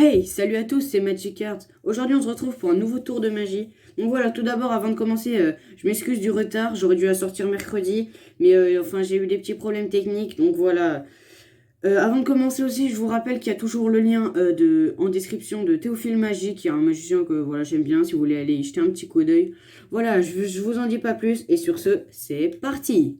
Hey, salut à tous, c'est Magic Cards. Aujourd'hui, on se retrouve pour un nouveau tour de magie. Donc voilà, tout d'abord, avant de commencer, je m'excuse du retard. J'aurais dû la sortir mercredi, mais enfin, j'ai eu des petits problèmes techniques. Donc voilà. Avant de commencer aussi, je vous rappelle qu'il y a toujours le lien en description de Théophile Magique, qui est un magicien que voilà, j'aime bien. Si vous voulez aller y jeter un petit coup d'œil. Voilà, je vous en dis pas plus. Et sur ce, c'est parti!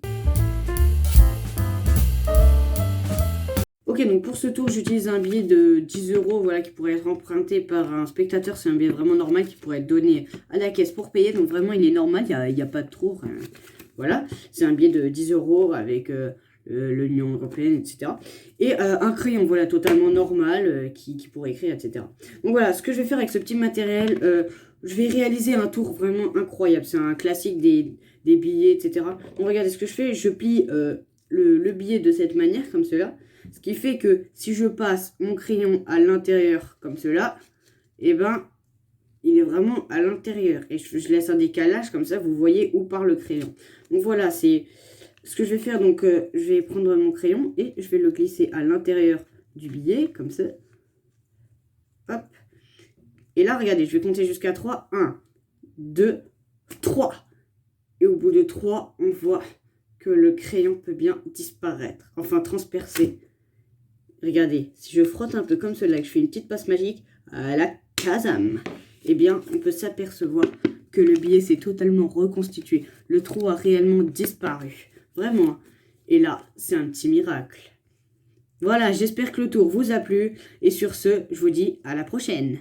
Ok, donc pour ce tour, j'utilise un billet de 10 euros voilà, qui pourrait être emprunté par un spectateur. C'est un billet vraiment normal qui pourrait être donné à la caisse pour payer. Donc vraiment, il est normal, il n'y a pas de trou. Voilà, c'est un billet de 10 euros avec l'Union Européenne, etc. Et un crayon, voilà, totalement normal qui pourrait écrire, etc. Donc voilà, ce que je vais faire avec ce petit matériel, je vais réaliser un tour vraiment incroyable. C'est un classique des billets, etc. Donc regardez ce que je fais, je plie le billet de cette manière, comme cela. Ce qui fait que si je passe mon crayon à l'intérieur comme cela, eh ben, il est vraiment à l'intérieur. Et je laisse un décalage comme ça, vous voyez où part le crayon. Donc voilà, c'est ce que je vais faire. Donc je vais prendre mon crayon et je vais le glisser à l'intérieur du billet, comme ça. Hop. Et là, regardez, je vais compter jusqu'à 3. 1, 2, 3. Et au bout de 3, on voit que le crayon peut bien disparaître. Enfin, transpercer. Regardez, si je frotte un peu comme cela, que je fais une petite passe magique à la Kazam, eh bien, on peut s'apercevoir que le billet s'est totalement reconstitué. Le trou a réellement disparu. Vraiment. Et là, c'est un petit miracle. Voilà, j'espère que le tour vous a plu. Et sur ce, je vous dis à la prochaine.